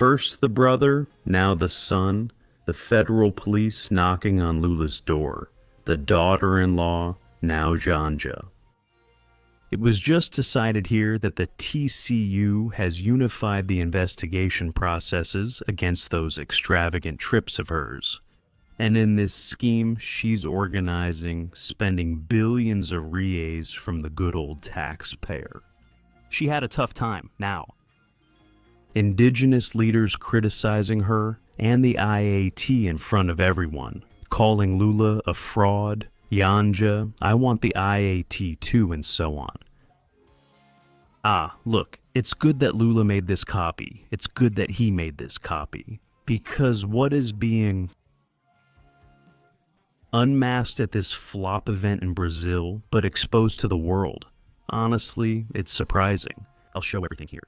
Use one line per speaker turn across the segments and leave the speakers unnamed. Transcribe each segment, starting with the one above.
First the brother, now the son, the federal police knocking on Lula's door, the daughter-in-law, now Janja. It was just decided here that the TCU has unified the investigation processes against those extravagant trips of hers. And in this scheme, she's organizing, spending billions of reais from the good old taxpayer. She had a tough time, now. Indigenous leaders criticizing her, and the IAT in front of everyone, calling Lula a fraud, Janja, I want the IAT too, and so on. Look, it's good that Lula made this copy. It's good that he made this copy. Because what is being unmasked at this flop event in Brazil, but exposed to the world? Honestly, it's surprising. I'll show everything here.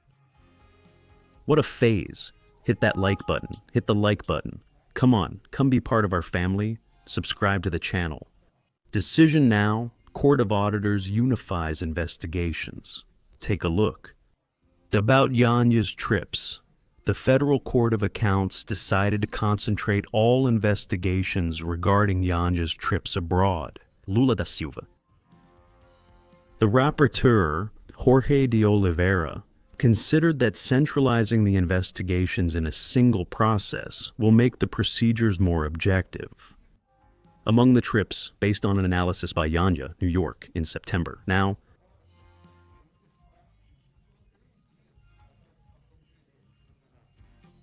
What a phase. Hit that like button. Hit the like button. Come on, come be part of our family. Subscribe to the channel. Decision now, Court of Auditors unifies investigations. Take a look. About Janja's trips. The Federal Court of Accounts decided to concentrate all investigations regarding Janja's trips abroad. Lula da Silva. The rapporteur, Jorge de Oliveira, considered that centralizing the investigations in a single process will make the procedures more objective. Among the trips, based on an analysis by Janja, New York, in September. Now,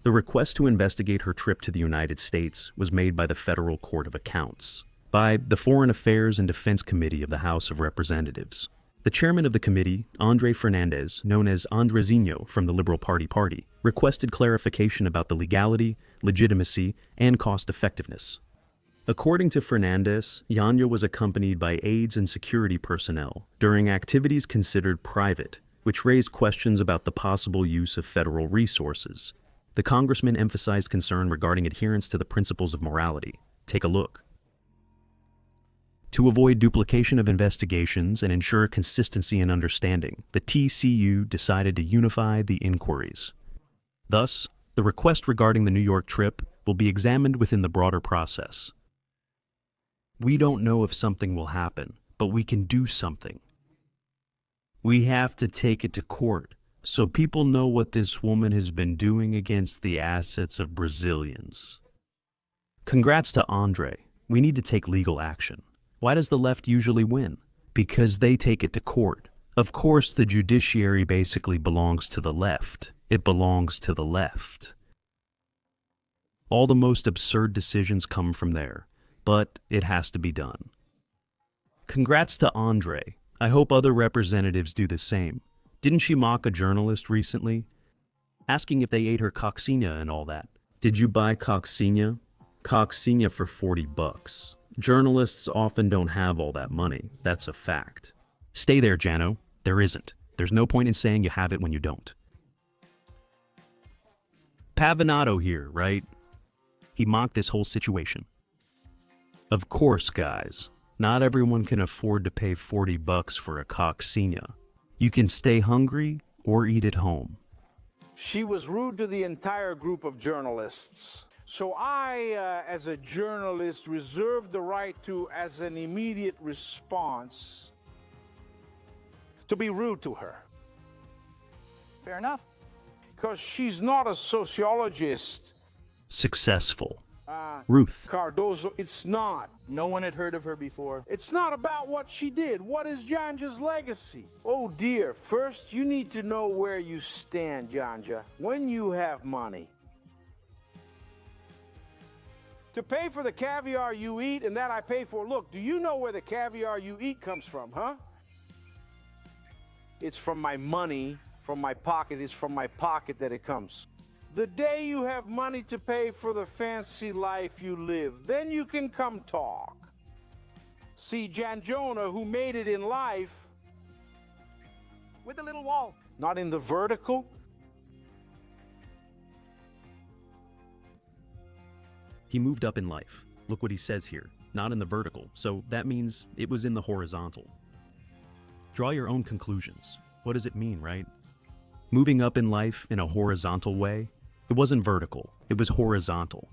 the request to investigate her trip to the United States was made by the Federal Court of Accounts, by the Foreign Affairs and Defense Committee of the House of Representatives. The chairman of the committee, Andre Fernandez, known as Andrezinho from the Liberal Party, requested clarification about the legality, legitimacy, and cost-effectiveness. According to Fernandez, Janja was accompanied by aides and security personnel during activities considered private, which raised questions about the possible use of federal resources. The congressman emphasized concern regarding adherence to the principles of morality. Take a look. To avoid duplication of investigations and ensure consistency and understanding, the TCU decided to unify the inquiries. Thus, the request regarding the New York trip will be examined within the broader process. We don't know if something will happen, but we can do something. We have to take it to court, so people know what this woman has been doing against the assets of Brazilians. Congrats to Andre. We need to take legal action. Why does the left usually win? Because they take it to court. Of course, the judiciary basically belongs to the left. It belongs to the left. All the most absurd decisions come from there, but it has to be done. Congrats to Andre. I hope other representatives do the same. Didn't she mock a journalist recently? Asking if they ate her coccinha and all that. Did you buy coccinha? Coccinha for $40. Journalists often don't have all that money. That's a fact. Stay there, Jano. There isn't. There's no point in saying you have it when you don't. Pavinato here, right? He mocked this whole situation. Of course, guys. Not everyone can afford to pay $40 for a coccinha. You can stay hungry or eat at home.
She was rude to the entire group of journalists. So I, as a journalist, reserve the right to, as an immediate response, to be rude to her.
Fair enough.
Because she's not a sociologist.
Successful. Ruth.
Cardozo, it's not.
No one had heard of her before.
It's not about what she did. What is Janja's legacy? Oh dear, first you need to know where you stand, Janja, when you have money. To pay for the caviar you eat and that I pay for. Look, do you know where the caviar you eat comes from, huh? It's from my money, from my pocket. It's from my pocket that it comes. The day you have money to pay for the fancy life you live, then you can come talk. See, Janjona, who made it in life,
With a little wall.
not in the vertical.
He moved up in life. Look what he says here. Not in the vertical, so that means it was in the horizontal. Draw your own conclusions. What does it mean, right? Moving up in life in a horizontal way? It wasn't vertical, it was horizontal.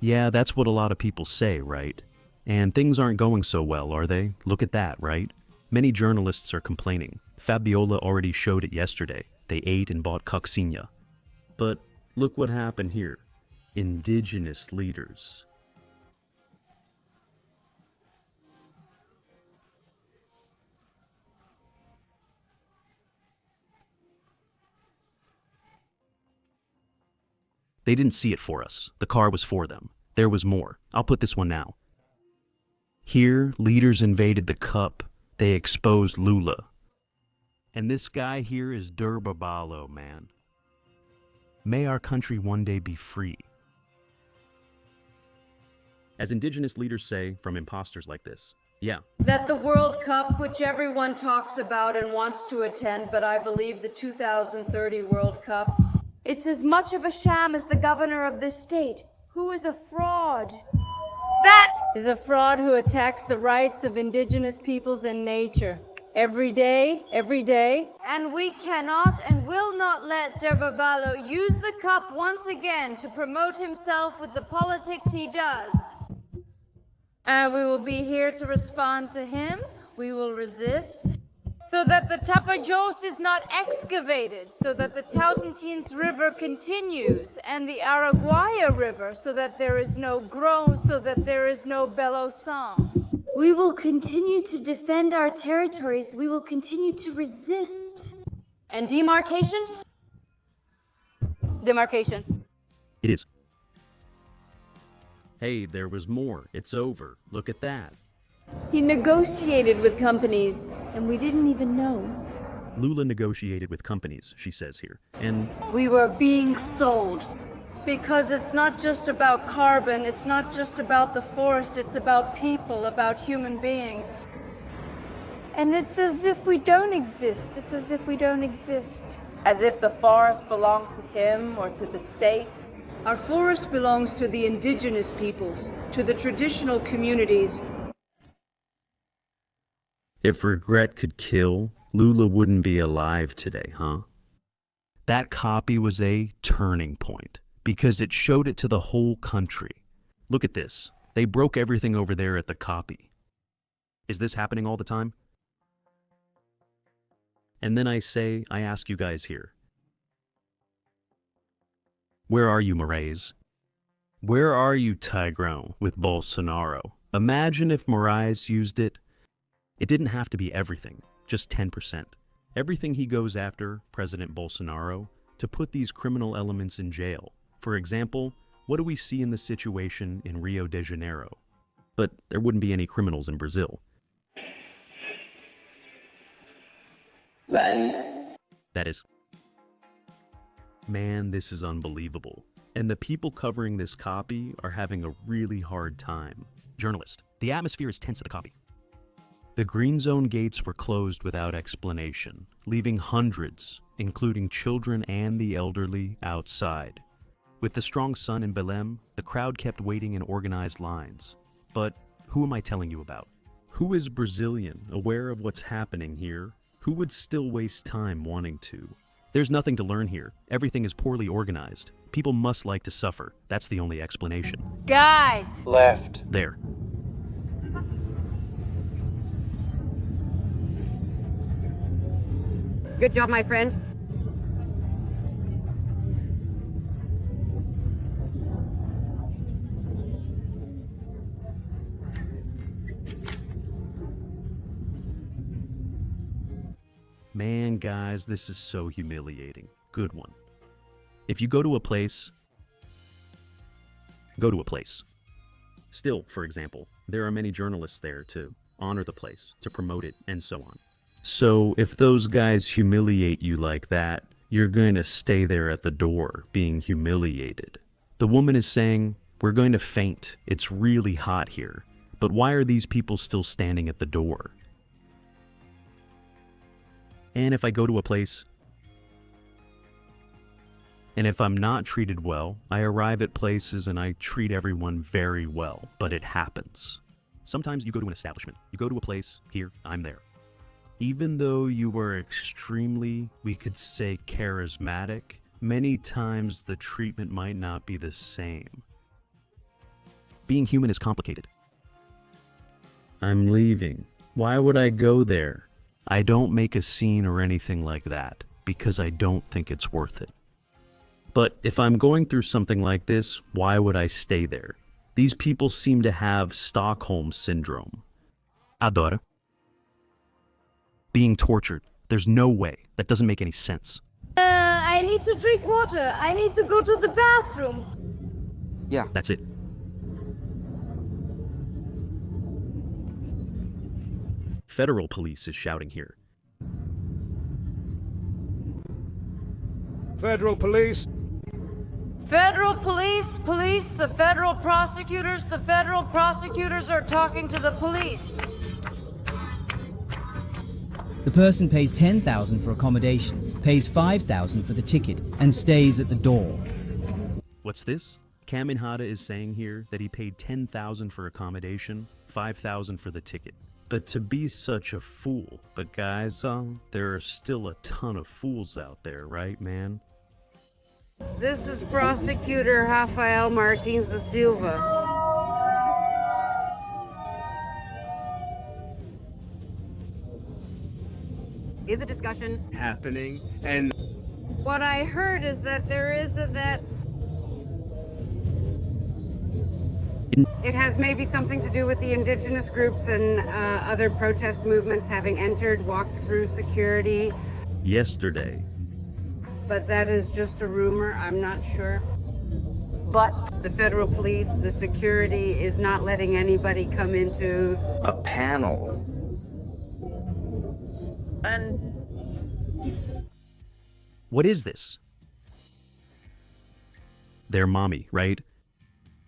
Yeah, that's what a lot of people say, right? And things aren't going so well, are they? Look at that, right? Many journalists are complaining. Fabiola already showed it yesterday. They ate and bought coccinha. But look what happened here. Indigenous leaders. They didn't see it for us. The car was for them. There was more. I'll put this one now. Here, leaders invaded the cup. They exposed Lula. And this guy here is Durbabalo, man. May our country one day be free. As indigenous leaders say from imposters like this, yeah.
That the World Cup, which everyone talks about and wants to attend, but I believe the 2030 World Cup, it's as much of a sham as the governor of this state, who is a fraud. That is a fraud who attacks the rights of indigenous peoples and nature. Every day. And we cannot and will not let Durbabalo use the cup once again to promote himself with the politics he does. And we will be here to respond to him. We will resist. So that the Tapajos is not excavated, so that the Tautantins River continues, and the Araguaia River, so that there is no groan, so that there is no bellow song.
We will continue to defend our territories. We will continue to resist.
And demarcation? Demarcation.
It is. Hey, there was more. It's over. Look at that.
He negotiated with companies, and we didn't even know.
Lula negotiated with companies, she says here, and
We were being sold. Because it's not just about carbon, it's not just about the forest, it's about people, about human beings.
And it's as if we don't exist. It's as if we don't exist.
As if the forest belonged to him or to the state.
Our forest belongs to the indigenous peoples, to the traditional communities.
if regret could kill, Lula wouldn't be alive today, huh? That copy was a turning point because it showed it to the whole country. Look at this. They broke everything over there at the copy. Is this happening all the time? And then I ask you guys here. Where are you, Moraes? Where are you, Tigrão, with Bolsonaro? Imagine if Moraes used it. It didn't have to be everything, just 10%. Everything he goes after, President Bolsonaro, to put these criminal elements in jail. For example, what do we see in the situation in Rio de Janeiro? But there wouldn't be any criminals in Brazil. That is. Man, this is unbelievable. And the people covering this copy are having a really hard time. Journalist, the atmosphere is tense at the copy. The green zone gates were closed without explanation, leaving hundreds, including children and the elderly, outside. With the strong sun in Belém, the crowd kept waiting in organized lines. But who am I telling you about? Who is Brazilian, aware of what's happening here? Who would still waste time wanting to? There's nothing to learn here. Everything is poorly organized. People must like to suffer. That's the only explanation.
Guys!
Left.
There.
Good job, my friend.
Man, guys, this is so humiliating. Good one. If you go to a place, go to a place. Still, for example, there are many journalists there to honor the place, to promote it, and so on. So if those guys humiliate you like that, you're going to stay there at the door, being humiliated. The woman is saying, "We're going to faint. It's really hot here." But why are these people still standing at the door? And if I go to a place, and if I'm not treated well, I arrive at places and I treat everyone very well, but it happens. Sometimes you go to an establishment, you go to a place, here, I'm there. Even though you are extremely, we could say, charismatic, many times the treatment might not be the same. Being human is complicated. I'm leaving. Why would I go there? I don't make a scene or anything like that, because I don't think it's worth it. But if I'm going through something like this, why would I stay there? These people seem to have Stockholm Syndrome. Adora. Being tortured. There's no way. That doesn't make any sense.
I need to drink water. I need to go to the bathroom.
Yeah.
That's it. Federal police is shouting here.
Federal police.
Federal police, police, the federal prosecutors are talking to the police.
The person pays $10,000 for accommodation, pays $5,000 for the ticket, and stays at the door.
What's this? Kaminhada is saying here that he paid $10,000 for accommodation, $5,000 for the ticket. But to be such a fool. But guys, there are still a ton of fools out there, right, man?
This is Prosecutor Rafael Martins da Silva.
Is a discussion
Happening, and
What I heard is that it has maybe something to do with the indigenous groups and other protest movements having walked through security.
Yesterday.
But that is just a rumor, I'm not sure. But the federal police, the security is not letting anybody come into
A panel.
and
What is this? Their mommy, right?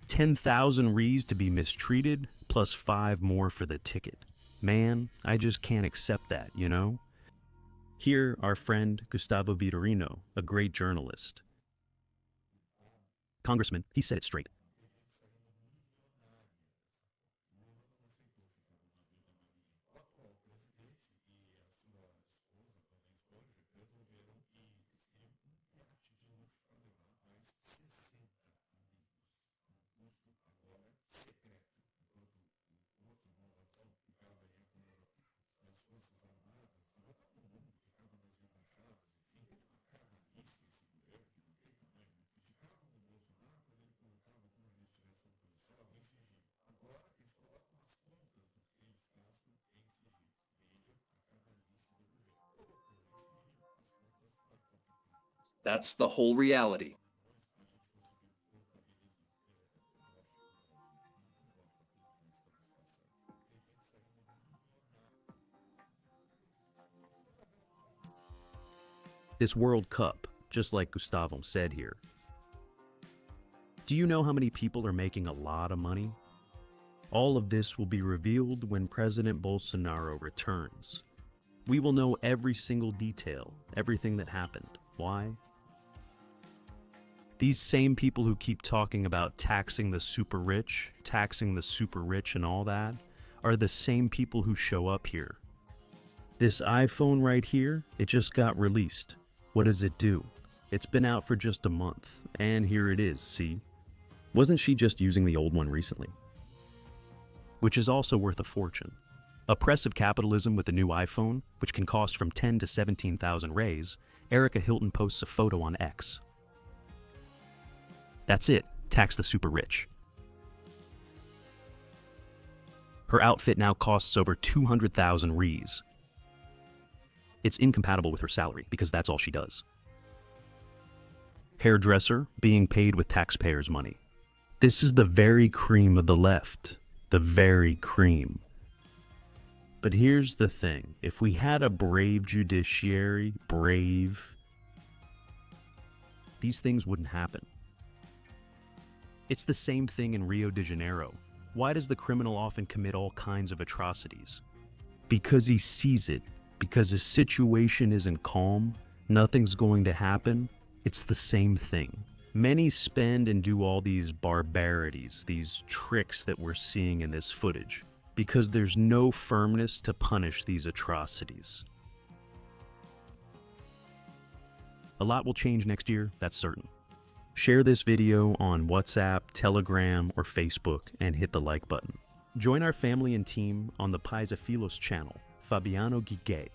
10,000 rees to be mistreated, plus 5 more for the ticket. Man, I just can't accept that, you know? Here, our friend Gustavo Vitorino, a great journalist. Congressman, he said it straight.
That's the whole reality.
This World Cup, just like Gustavo said here. Do you know how many people are making a lot of money? All of this will be revealed when President Bolsonaro returns. We will know every single detail, everything that happened. Why? These same people who keep talking about taxing the super rich and all that, are the same people who show up here. This iPhone right here, it just got released. What does it do? It's been out for just a month, and here it is, see? Wasn't she just using the old one recently? Which is also worth a fortune. Oppressive capitalism with the new iPhone, which can cost from 10 to 17,000 rays, Erica Hilton posts a photo on X. That's it, tax the super rich. Her outfit now costs over 200,000 rees. It's incompatible with her salary because that's all she does. Hairdresser being paid with taxpayers' money. This is the very cream of the left. The very cream. But here's the thing. If we had a brave judiciary, these things wouldn't happen. It's the same thing in Rio de Janeiro. Why does the criminal often commit all kinds of atrocities? Because he sees it. Because his situation isn't calm. Nothing's going to happen. It's the same thing. Many spend and do all these barbarities, these tricks that we're seeing in this footage, because there's no firmness to punish these atrocities. A lot will change next year, that's certain. Share this video on WhatsApp, Telegram, or Facebook and hit the like button. Join our family and team on the Paisa Philos channel, Fabiano Giguet.